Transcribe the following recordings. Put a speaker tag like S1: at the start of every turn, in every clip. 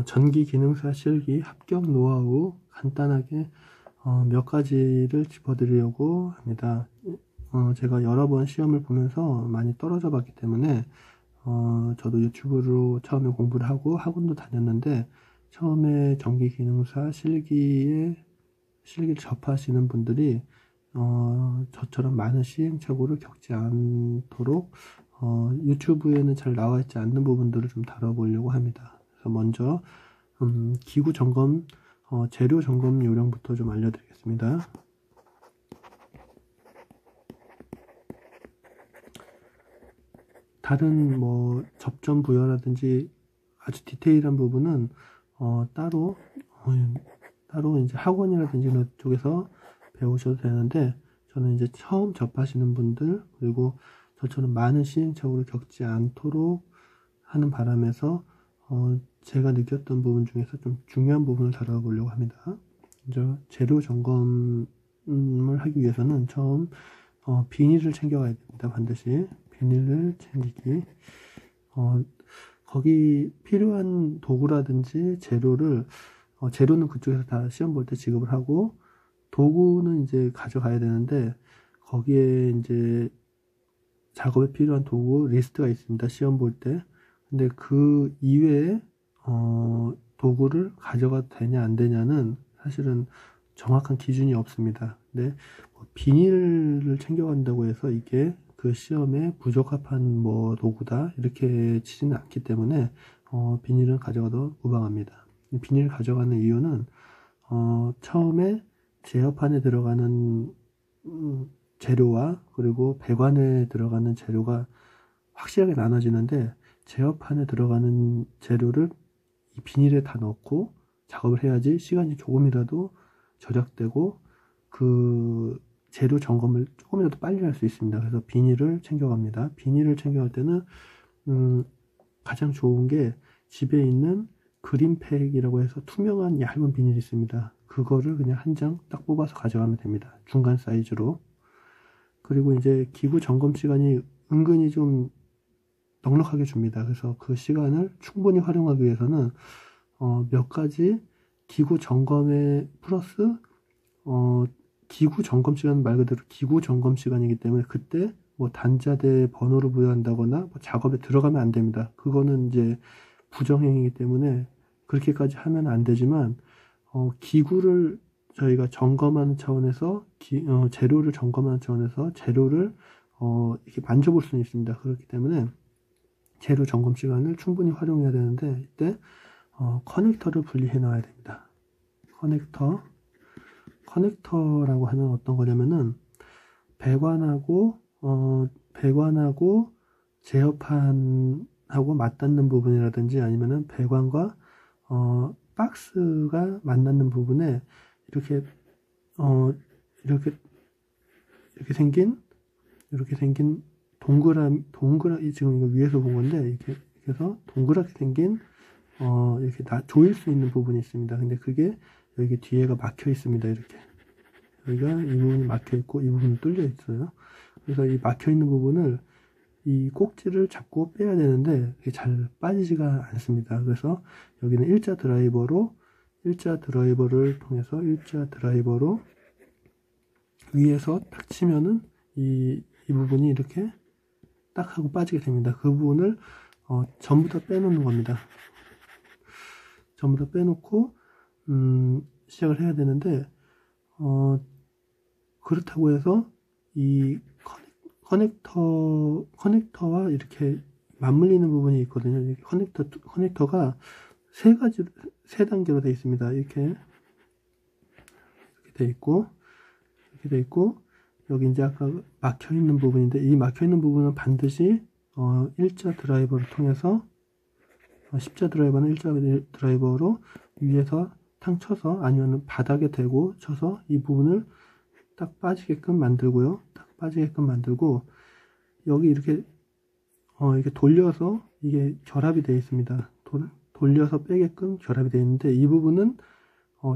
S1: 전기 기능사 실기 합격 노하우 간단하게 몇 가지를 짚어드리려고 합니다. 제가 여러 번 시험을 보면서 많이 떨어져 봤기 때문에 저도 유튜브로 처음에 공부를 하고 학원도 다녔는데, 처음에 전기 기능사 실기를 접하시는 분들이 저처럼 많은 시행착오를 겪지 않도록 유튜브에는 잘 나와 있지 않는 부분들을 좀 다뤄보려고 합니다. 그래서 먼저 기구 점검, 재료 점검 요령부터 좀 알려드리겠습니다. 다른 접점 부여라든지 아주 디테일한 부분은 따로 이제 학원이라든지 이런 쪽에서 배우셔도 되는데, 저는 이제 처음 접하시는 분들, 그리고 저처럼 많은 시행착오를 겪지 않도록 하는 바람에서 제가 느꼈던 부분 중에서 좀 중요한 부분을 다뤄보려고 합니다. 먼저 재료 점검을 하기 위해서는 처음 비닐을 챙겨가야 됩니다. 반드시 비닐을 챙기기. 거기 필요한 도구라든지 재료는 그쪽에서 다 시험 볼 때 지급을 하고, 도구는 이제 가져가야 되는데, 거기에 이제 작업에 필요한 도구 리스트가 있습니다. 시험 볼 때. 근데 그 이외에 도구를 가져가도 되냐 안 되냐는 사실은 정확한 기준이 없습니다. 근데 비닐을 챙겨간다고 해서 이게 그 시험에 부적합한 도구다 이렇게 치지는 않기 때문에 비닐은 가져가도 무방합니다. 비닐을 가져가는 이유는 처음에 제어판에 들어가는 재료와 그리고 배관에 들어가는 재료가 확실하게 나눠지는데, 제어판에 들어가는 재료를 이 비닐에 다 넣고 작업을 해야지 시간이 조금이라도 절약되고 그 재료 점검을 조금이라도 빨리 할 수 있습니다. 그래서 비닐을 챙겨갑니다. 비닐을 챙겨갈 때는 가장 좋은 게 집에 있는 그린팩이라고 해서 투명한 얇은 비닐이 있습니다. 그거를 그냥 한 장 딱 뽑아서 가져가면 됩니다. 중간 사이즈로. 그리고 이제 기구 점검 시간이 은근히 좀 넉넉하게 줍니다. 그래서 그 시간을 충분히 활용하기 위해서는 몇 가지 기구 점검에 플러스 기구 점검 시간 말 그대로 기구 점검 시간이기 때문에, 그때 단자대 번호를 부여한다거나 작업에 들어가면 안 됩니다. 그거는 이제 부정행위이기 때문에 그렇게까지 하면 안 되지만, 기구를 저희가 점검하는 차원에서 재료를 점검하는 차원에서 재료를 이렇게 만져볼 수는 있습니다. 그렇기 때문에 재료 점검 시간을 충분히 활용해야 되는데, 이때 커넥터를 분리해 놔야 됩니다. 커넥터라고 하면 어떤 거냐면은 배관하고 제어판하고 맞닿는 부분이라든지, 아니면은 배관과 박스가 만나는 부분에 이렇게 생긴 동그랗게 지금 이거 위에서 본 건데, 이렇게 해서 동그랗게 생긴 이렇게 조일 수 있는 부분이 있습니다. 근데 그게 여기 뒤에가 막혀 있습니다. 이렇게 여기가 이 부분이 막혀 있고 이 부분이 뚫려 있어요. 그래서 이 막혀 있는 부분을 이 꼭지를 잡고 빼야 되는데 그게 잘 빠지지가 않습니다. 그래서 여기는 일자 드라이버를 통해서 일자 드라이버로 위에서 딱 치면은 이 부분이 이렇게 딱 하고 빠지게 됩니다. 그 부분을 전부 다 빼놓는 겁니다. 전부 다 빼놓고 시작을 해야 되는데, 그렇다고 해서 이 커넥터와 이렇게 맞물리는 부분이 있거든요. 커넥터가 세 단계로 되어 있습니다. 이렇게 되어 있고, 여기 이제 아까 막혀 있는 부분인데, 이 막혀 있는 부분은 반드시 일자 드라이버를 통해서 십자 드라이버는 일자 드라이버로 위에서 탕 쳐서, 아니면 바닥에 대고 쳐서 이 부분을 딱 빠지게끔 만들고요. 여기 이렇게 돌려서 이게 결합이 되어 있습니다. 돌려서 빼게끔 결합이 되어 있는데, 이 부분은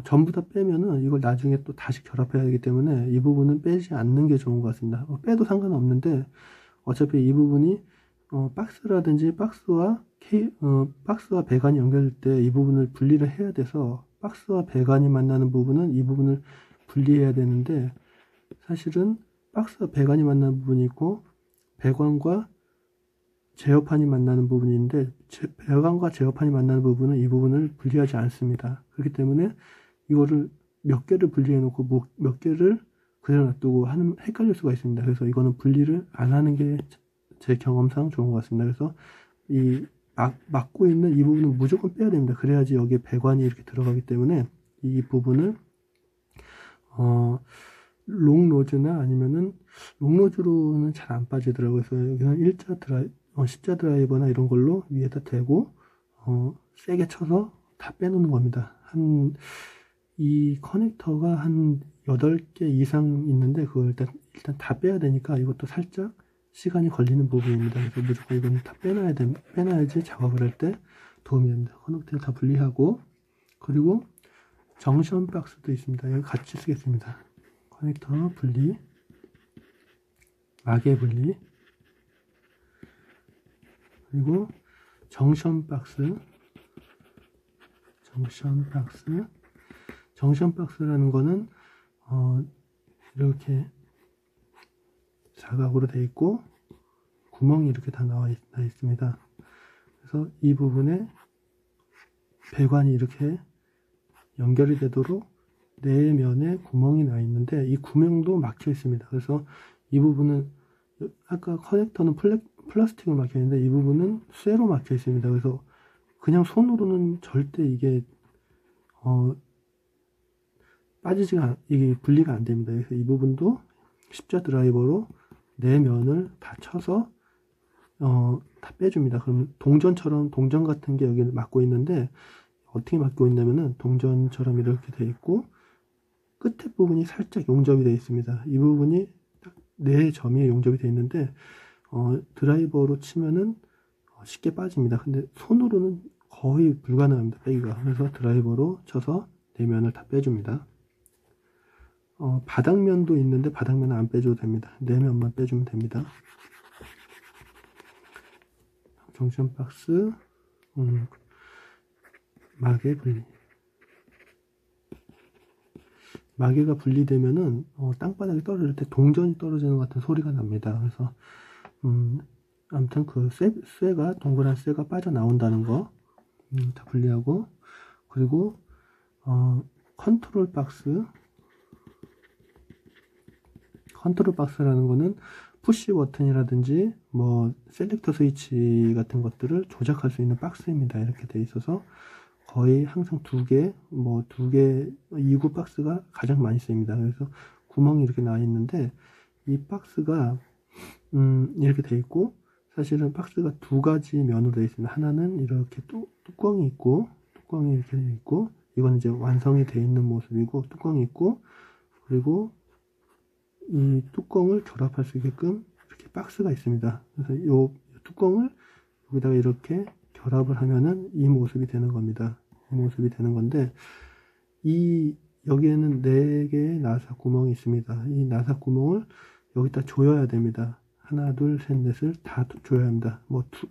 S1: 전부 다 빼면은 이걸 나중에 또 다시 결합해야 하기 때문에 이 부분은 빼지 않는 게 좋은 것 같습니다. 빼도 상관없는데, 어차피 이 부분이 박스라든지 박스와 박스와 배관이 연결될 때 이 부분을 분리를 해야 돼서 박스와 배관이 만나는 부분은 이 부분을 분리해야 되는데, 사실은 박스와 배관이 만나는 부분이 있고 배관과 제어판이 만나는 부분이 있는데, 배관과 제어판이 만나는 부분은 이 부분을 분리하지 않습니다. 그렇기 때문에 이거를 몇 개를 분리해 놓고 몇 개를 그대로 놔두고 하는, 헷갈릴 수가 있습니다. 그래서 이거는 분리를 안 하는 게 제 경험상 좋은 것 같습니다. 그래서 이 막고 있는 이 부분은 무조건 빼야 됩니다. 그래야지 여기에 배관이 이렇게 들어가기 때문에 이 부분을 롱로즈나 아니면은 롱로즈로는 잘 안 빠지더라고요. 그래서 여기는 십자 드라이버나 이런 걸로 위에다 대고 세게 쳐서 다 빼놓는 겁니다. 이 커넥터가 한 8개 이상 있는데 그걸 일단 다 빼야 되니까 이것도 살짝 시간이 걸리는 부분입니다. 그래서 무조건 이건 다 빼놔야지 작업을 할 때 도움이 됩니다. 커넥터를 다 분리하고, 그리고 정션 박스도 있습니다. 이거 같이 쓰겠습니다. 커넥터 분리, 마개 분리, 그리고 정션 박스라는 거는 이렇게 사각으로 되어 있고 구멍이 이렇게 다 나와 있습니다. 그래서 이 부분에 배관이 이렇게 연결이 되도록 네 면에 구멍이 나 있는데 이 구멍도 막혀 있습니다. 그래서 이 부분은 아까 커넥터는 플라스틱으로 막혀 있는데 이 부분은 쇠로 막혀 있습니다. 그래서 그냥 손으로는 절대 이게 이게 분리가 안 됩니다. 그래서 이 부분도 십자 드라이버로 네 면을 다 쳐서 다 빼줍니다. 그럼 동전 같은 게 여기 막고 있는데, 어떻게 막고 있냐면은 동전처럼 이렇게 되어 있고 끝에 부분이 살짝 용접이 되어 있습니다. 이 부분이 딱 네 점이 용접이 되어 있는데 드라이버로 치면은 쉽게 빠집니다. 근데 손으로는 거의 불가능합니다, 빼기가. 그래서 드라이버로 쳐서 네 면을 다 빼줍니다. 바닥면도 있는데 바닥면은 안 빼줘도 됩니다. 네 면만 빼주면 됩니다. 정션 박스, 마개 분리. 마개가 분리되면은 땅바닥에 떨어질 때 동전이 떨어지는 것 같은 소리가 납니다. 그래서 아무튼 그 쇠가, 동그란 쇠가 빠져나온다는 거 다 분리하고, 그리고 컨트롤 박스라는 거는 푸시 버튼이라든지 뭐 셀렉터 스위치 같은 것들을 조작할 수 있는 박스입니다. 이렇게 돼 있어서 거의 항상 2개, 2구 박스가 가장 많이 쓰입니다. 그래서 구멍이 이렇게 나 있는데 이 박스가 이렇게 돼 있고, 사실은 박스가 2가지 면으로 되어 있습니다. 하나는 이렇게 뚜껑이 이렇게 되어 있고, 이건 이제 완성이 되어 있는 모습이고, 뚜껑이 있고, 그리고 이 뚜껑을 결합할 수 있게끔 이렇게 박스가 있습니다. 그래서 이 뚜껑을 여기다가 이렇게 결합을 하면은 이 모습이 되는 겁니다. 이 모습이 되는 건데, 여기에는 4개의 나사 구멍이 있습니다. 이 나사 구멍을 여기다 조여야 됩니다. 하나, 둘, 셋, 넷을 다 조여야 합니다.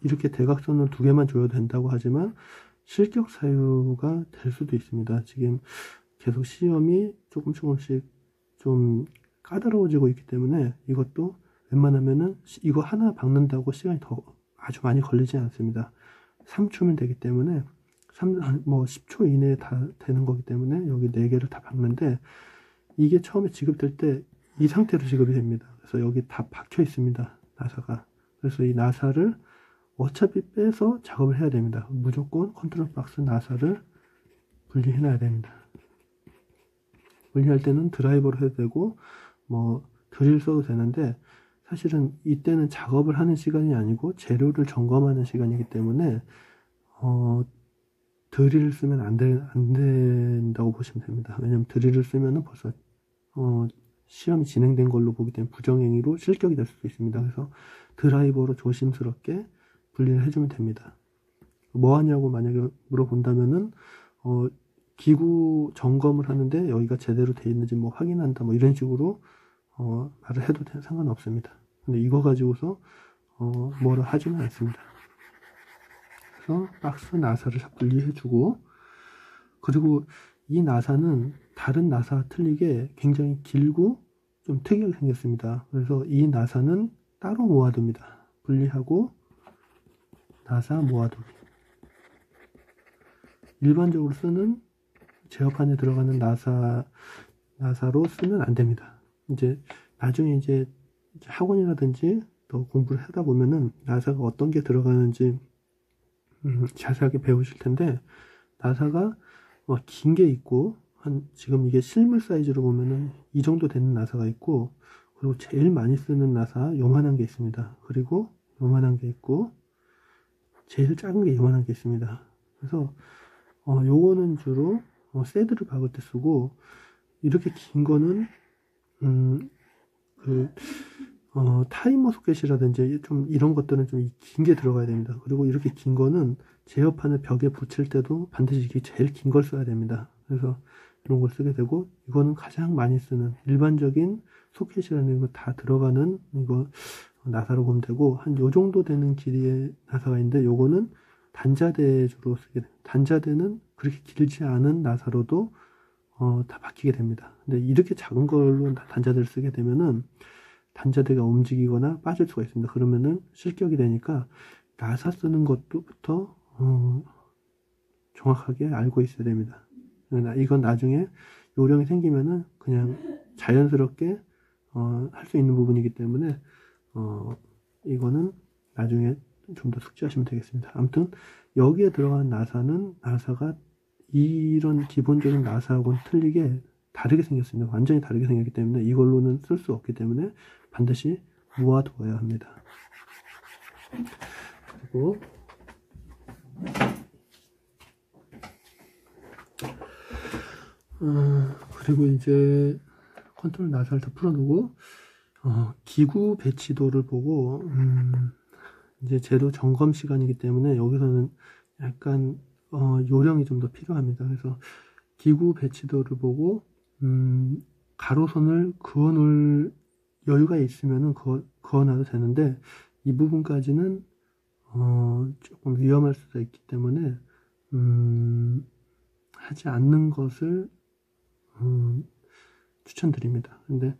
S1: 이렇게 대각선으로 2개만 조여도 된다고 하지만 실격 사유가 될 수도 있습니다. 지금 계속 시험이 조금씩 좀 까다로워지고 있기 때문에 이것도 웬만하면은 이거 하나 박는다고 시간이 아주 많이 걸리지 않습니다. 3초면 되기 때문에 10초 이내에 다 되는 거기 때문에 여기 4개를 다 박는데, 이게 처음에 지급될 때 이 상태로 지급이 됩니다. 그래서 여기 다 박혀 있습니다, 나사가. 그래서 이 나사를 어차피 빼서 작업을 해야 됩니다. 무조건 컨트롤 박스 나사를 분리해 놔야 됩니다. 분리할 때는 드라이버로 해도 되고 드릴 써도 되는데, 사실은 이때는 작업을 하는 시간이 아니고 재료를 점검하는 시간이기 때문에 드릴을 쓰면 안 된다고 보시면 됩니다. 왜냐면 드릴을 쓰면은 벌써 시험이 진행된 걸로 보기 때문에 부정행위로 실격이 될 수도 있습니다. 그래서 드라이버로 조심스럽게 분리를 해주면 됩니다. 뭐 하냐고 만약에 물어본다면은 기구 점검을 하는데 여기가 제대로 돼 있는지 확인한다, 이런 식으로 말을 해도 상관없습니다. 근데 이거 가지고서 뭐라 하지는 않습니다. 그래서 박스 나사를 분리해주고, 그리고 이 나사는 다른 나사와 틀리게 굉장히 길고 좀 특이하게 생겼습니다. 그래서 이 나사는 따로 모아둡니다. 분리하고 나사 모아두기. 일반적으로 쓰는 제어판에 들어가는 나사로 쓰면 안 됩니다. 이제 나중에 이제 학원이라든지 또 공부를 하다 보면은 나사가 어떤 게 들어가는지 자세하게 배우실 텐데, 나사가 긴 게 있고, 지금 이게 실물 사이즈로 보면은 이 정도 되는 나사가 있고, 그리고 제일 많이 쓰는 나사 요만한 게 있습니다. 그리고 요만한 게 있고, 제일 작은 게 요만한 게 있습니다. 그래서 요거는 주로 새드를 박을 때 쓰고, 이렇게 긴 거는 타이머 소켓이라든지 좀 이런 것들은 좀 긴 게 들어가야 됩니다. 그리고 이렇게 긴 거는 제어판을 벽에 붙일 때도 반드시 이게 제일 긴 걸 써야 됩니다. 그래서 이런 걸 쓰게 되고, 이거는 가장 많이 쓰는 일반적인 소켓이라는 거 다 들어가는 이거 나사로 보면 되고, 한 요 정도 되는 길이의 나사가 있는데, 요거는 단자대 주로 쓰게 됩니다. 단자대는 그렇게 길지 않은 나사로도 다 박히게 됩니다. 근데 이렇게 작은 걸로 단자대를 쓰게 되면은 단자대가 움직이거나 빠질 수가 있습니다. 그러면은 실격이 되니까 나사 쓰는 것부터 정확하게 알고 있어야 됩니다. 이건 나중에 요령이 생기면은 그냥 자연스럽게 할 수 있는 부분이기 때문에 이거는 나중에 좀 더 숙지하시면 되겠습니다. 아무튼 여기에 들어간 나사가 이런 기본적인 나사하고는 틀리게 다르게 생겼습니다. 완전히 다르게 생겼기 때문에 이걸로는 쓸 수 없기 때문에 반드시 모아두어야 합니다. 그리고 이제 컨트롤 나사를 다 풀어두고 기구 배치도를 보고 이제 제도 점검 시간이기 때문에 여기서는 약간 요령이 좀 더 필요합니다. 그래서 기구 배치도를 보고 가로선을 그어놓을 여유가 있으면은 그어놔도 되는데, 이 부분까지는 조금 위험할 수도 있기 때문에 하지 않는 것을 추천드립니다. 근데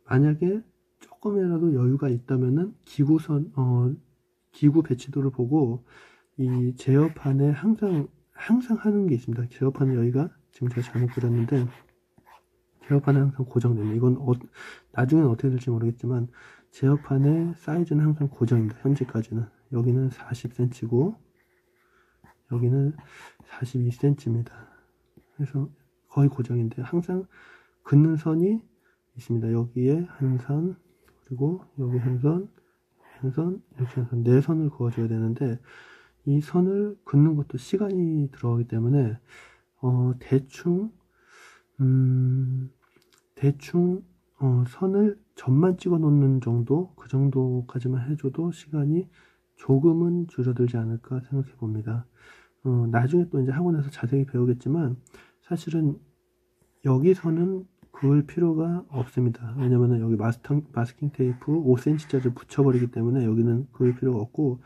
S1: 만약에 조금이라도 여유가 있다면은 기구 배치도를 보고 이 제어판에 항상 하는 게 있습니다. 제어판은 여기가 지금 제가 잘못 그렸는데, 제어판은 항상 고정됩니다. 이건 나중에는 어떻게 될지 모르겠지만 제어판의 사이즈는 항상 고정입니다. 현재까지는. 여기는 40cm고 여기는 42cm입니다. 그래서 거의 고정인데 항상 긋는 선이 있습니다. 여기에 한 선, 그리고 여기 한 선, 이렇게 해서 4선을 그어줘야 되는데, 이 선을 긋는 것도 시간이 들어가기 때문에 대충 선을 점만 찍어 놓는 정도, 그 정도까지만 해줘도 시간이 조금은 줄어들지 않을까 생각해 봅니다. 나중에 또 이제 학원에서 자세히 배우겠지만 사실은 여기서는 그을 필요가 없습니다. 왜냐면은 여기 마스킹 테이프 5cm짜리 붙여버리기 때문에 여기는 그을 필요가 없고,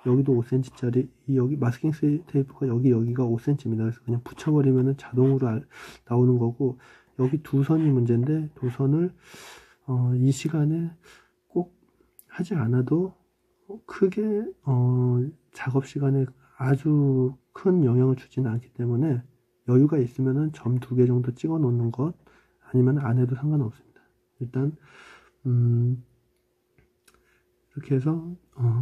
S1: 여기도 5cm짜리 여기 마스킹 테이프가 여기가 5cm입니다. 그래서 그냥 붙여버리면은 자동으로 나오는 거고, 여기 두 선이 문제인데 두 선을 이 시간에 꼭 하지 않아도 크게 작업 시간에 아주 큰 영향을 주지는 않기 때문에 여유가 있으면은 점 2개 정도 찍어 놓는 것, 아니면 안 해도 상관없습니다. 일단 이렇게 해서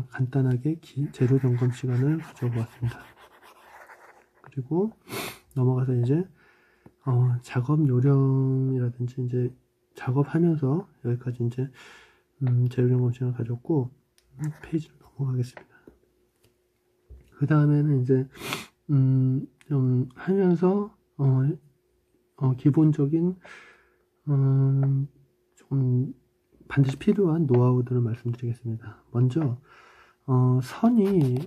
S1: 간단하게 재료 점검 시간을 가져보았습니다. 그리고 넘어가서 이제 작업 요령이라든지 이제 작업하면서 여기까지 이제 재료 점검 시간을 가졌고, 페이지를 넘어가겠습니다. 그 다음에는 이제 좀 하면서 기본적인 좀 반드시 필요한 노하우들을 말씀드리겠습니다. 먼저 선이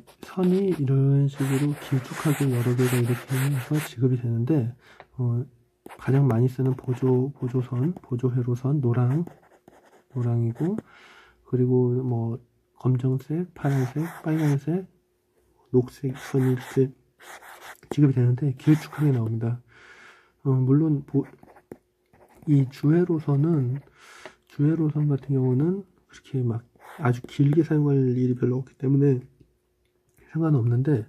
S1: 이런 식으로 길쭉하게 여러 개가 이렇게 해서 지급이 되는데, 가장 많이 쓰는 보조선, 보조회로선 노랑이고, 그리고 뭐 검정색, 파란색, 빨간색, 녹색 선이 이렇게 지급이 되는데 길쭉하게 나옵니다. 물론 이 주회로선 같은 경우는 그렇게 막 아주 길게 사용할 일이 별로 없기 때문에 상관없는데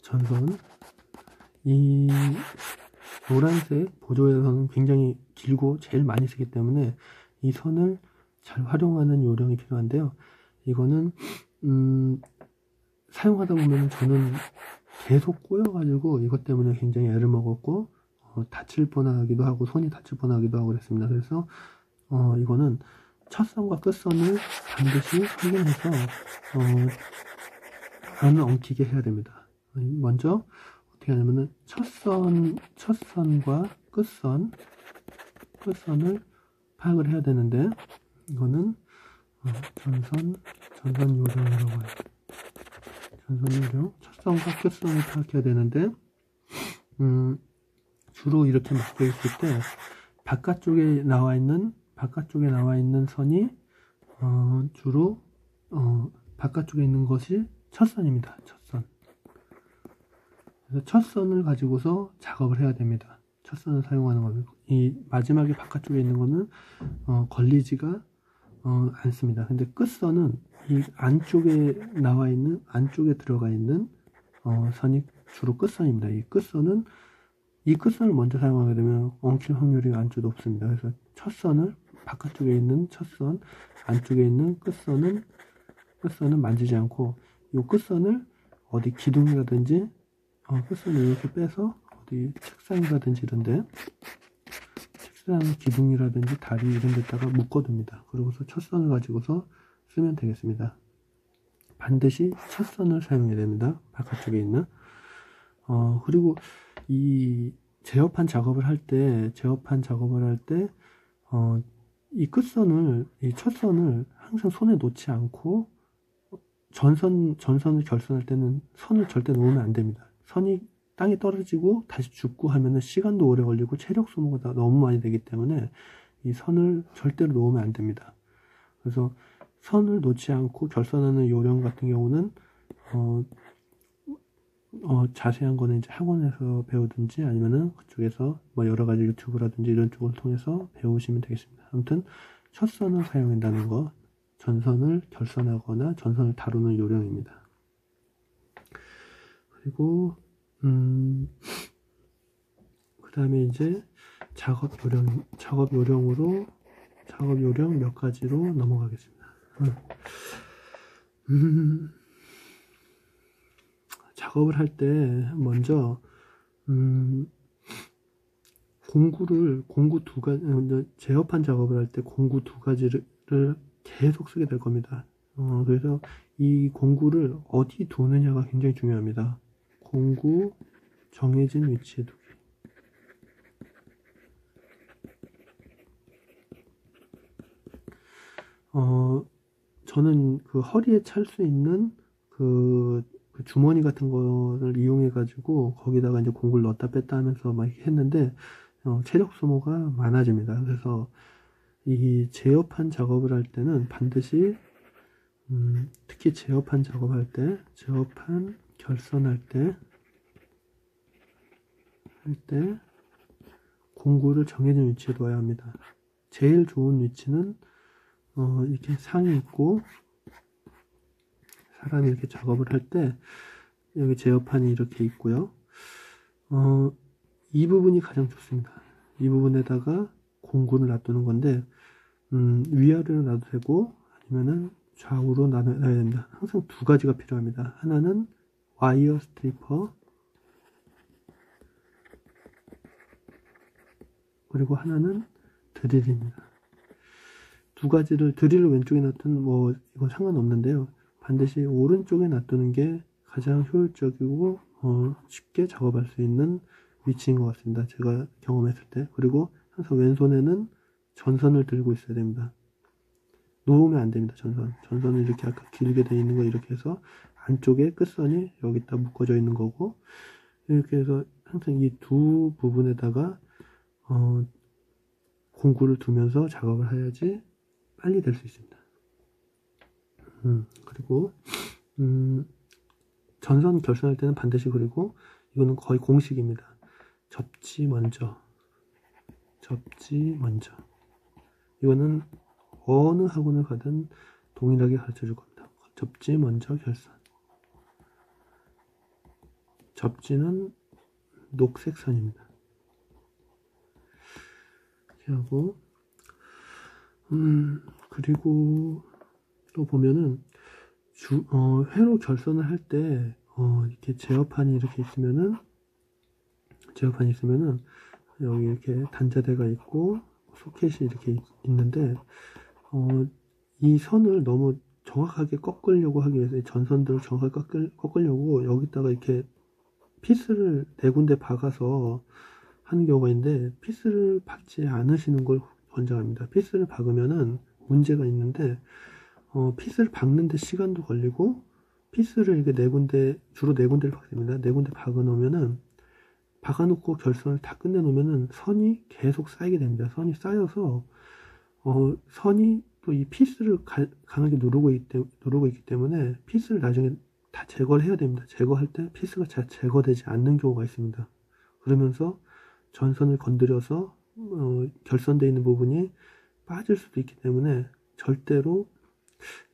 S1: 전선 이 노란색 보조회로선은 굉장히 길고 제일 많이 쓰기 때문에 이 선을 잘 활용하는 요령이 필요한데요. 이거는 사용하다 보면 저는 계속 꼬여가지고 이것 때문에 굉장히 애를 먹었고 다칠 뻔하기도 하고 손이 다칠 뻔하기도 하고 그랬습니다. 그래서 이거는 첫선과 끝선을 반드시 확인해서 안 엉키게 해야 됩니다. 먼저 어떻게 하냐면은 첫선과 끝선을 파악을 해야 되는데 이거는 전선 요령이라고 해요. 전선 요령 첫선과 끝선을 파악해야 되는데 주로 이렇게 막혀 있을 때 바깥쪽에 나와 있는 선이 주로 바깥쪽에 있는 것이 첫선입니다. 첫선. 그래서 첫선을 가지고서 작업을 해야 됩니다. 첫선을 사용하는 겁니다. 이 마지막에 바깥쪽에 있는 거는 걸리지가 않습니다. 근데 끝선은 이 안쪽에 들어가 있는 선이 주로 끝선입니다. 이 끝선을 먼저 사용하게 되면 엉킬 확률이 아주 높습니다. 그래서 첫선을 바깥쪽에 있는 첫선, 안쪽에 있는 끝선은 만지지 않고 이 끝선을 어디 기둥이라든지 끝선을 이렇게 빼서 어디 책상이라든지 이런데 책상 기둥이라든지 다리 이런 데다가 묶어둡니다. 그러고서 첫선을 가지고서 쓰면 되겠습니다. 반드시 첫선을 사용해야 됩니다. 바깥쪽에 있는 그리고 이 제어판 작업을 할 때 이 첫선을 항상 손에 놓지 않고 전선을 결선할 때는 선을 절대 놓으면 안 됩니다. 선이 땅에 떨어지고 다시 죽고 하면은 시간도 오래 걸리고 체력 소모가 너무 많이 되기 때문에 이 선을 절대로 놓으면 안 됩니다. 그래서 선을 놓지 않고 결선하는 요령 같은 경우는 자세한 거는 이제 학원에서 배우든지 아니면은 그쪽에서 뭐 여러 가지 유튜브라든지 이런 쪽을 통해서 배우시면 되겠습니다. 아무튼 첫선을 사용한다는 거, 전선을 결선하거나 전선을 다루는 요령입니다. 그리고 그 다음에 이제 작업 요령 몇 가지로 넘어가겠습니다. 작업을 할 때 먼저 공구 두 가지, 제어판 작업을 할 때 공구 두 가지를 계속 쓰게 될 겁니다. 그래서 이 공구를 어디 두느냐가 굉장히 중요합니다. 공구 정해진 위치에 두기. 저는 그 허리에 찰 수 있는 그 주머니 같은 거를 이용해 가지고 거기다가 이제 공구를 넣었다 뺐다 하면서 막 했는데 체력 소모가 많아집니다. 그래서 이 제어판 작업을 할 때는 반드시 특히 제어판 작업할 때, 제어판 결선할 때 공구를 정해진 위치에 둬야 합니다. 제일 좋은 위치는 이렇게 상이 있고 사람이 이렇게 작업을 할 때 여기 제어판이 이렇게 있고요. 이 부분이 가장 좋습니다. 이 부분에다가 공구를 놔두는 건데 위아래로 놔도 되고 아니면은 좌우로 놔야 됩니다. 항상 두 가지가 필요합니다. 하나는 와이어 스트리퍼, 그리고 하나는 드릴입니다. 두 가지를 드릴을 왼쪽에 놔두는 뭐 이건 상관없는데요. 반드시 오른쪽에 놔두는 게 가장 효율적이고 쉽게 작업할 수 있는 위치인 것 같습니다. 제가 경험했을 때. 그리고 항상 왼손에는 전선을 들고 있어야 됩니다. 놓으면 안 됩니다. 전선은 이렇게 아까 길게 되어 있는 거 이렇게 해서 안쪽에 끝선이 여기다 묶어져 있는 거고, 이렇게 해서 항상 이 두 부분에다가 공구를 두면서 작업을 해야지 빨리 될 수 있습니다. 그리고 전선 결선할 때는 반드시 그리고 이거는 거의 공식입니다. 접지 먼저, 접지 먼저. 이거는 어느 학원을 가든 동일하게 가르쳐 줄 겁니다. 접지 먼저 결선. 접지는 녹색 선입니다. 이렇게 하고, 그리고 또 보면은, 회로 결선을 할 때, 이렇게 제어판이 이렇게 있으면은, 여기 이렇게 단자대가 있고, 소켓이 이렇게 있는데, 이 선을 너무 정확하게 꺾으려고 하기 위해서, 전선들을 정확하게 꺾으려고 여기다가 이렇게 피스를 네 군데 박아서 하는 경우가 있는데, 피스를 박지 않으시는 걸 권장합니다. 피스를 박으면은 문제가 있는데, 피스를 박는데 시간도 걸리고, 피스를 이렇게 네 군데, 주로 네 군데를 박습니다. 네 군데 박아 놓으면은, 박아놓고 결선을 다 끝내 놓으면은 선이 계속 쌓이게 됩니다. 선이 쌓여서, 선이 또 이 피스를 강하게 누르고 있기 때문에 피스를 나중에 다 제거를 해야 됩니다. 제거할 때 피스가 잘 제거되지 않는 경우가 있습니다. 그러면서 전선을 건드려서 결선되어 있는 부분이 빠질 수도 있기 때문에 절대로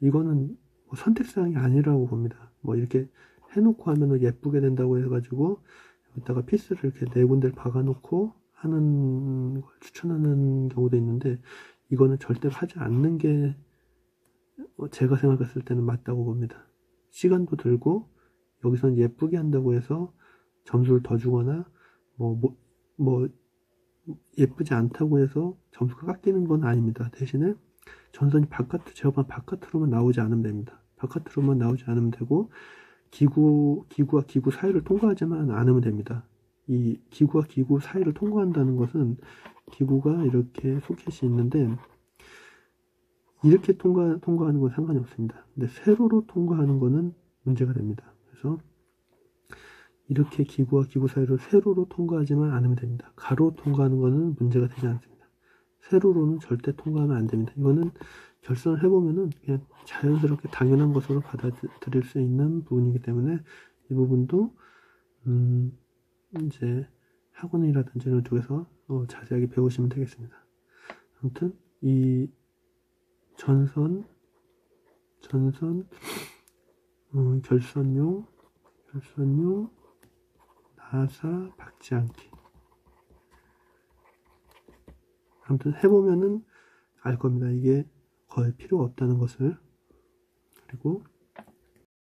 S1: 이거는 뭐 선택사항이 아니라고 봅니다. 뭐 이렇게 해놓고 하면 예쁘게 된다고 해가지고 여기다가 피스를 이렇게 네 군데를 박아놓고 하는 걸 추천하는 경우도 있는데, 이거는 절대로 하지 않는 게 제가 생각했을 때는 맞다고 봅니다. 시간도 들고 여기서는 예쁘게 한다고 해서 점수를 더 주거나 뭐 예쁘지 않다고 해서 점수가 깎이는 건 아닙니다. 대신에 전선이 제어판 바깥으로만 나오지 않으면 됩니다. 바깥으로만 나오지 않으면 되고, 기구와 기구 사이를 통과하지만 않으면 됩니다. 이 기구와 기구 사이를 통과한다는 것은 기구가 이렇게 소켓이 있는데, 이렇게 통과하는 건 상관이 없습니다. 근데 세로로 통과하는 거는 문제가 됩니다. 그래서 이렇게 기구와 기구 사이를 세로로 통과하지만 않으면 됩니다. 가로 통과하는 거는 문제가 되지 않습니다. 세로로는 절대 통과하면 안 됩니다. 이거는 결선을 해보면은 그냥 자연스럽게 당연한 것으로 받아들일 수 있는 부분이기 때문에 이 부분도 이제 학원이라든지 이런 쪽에서 자세하게 배우시면 되겠습니다. 아무튼 이 전선 결선용 나사 박지 않기. 아무튼 해보면은 알 겁니다. 이게 거의 필요가 없다는 것을. 그리고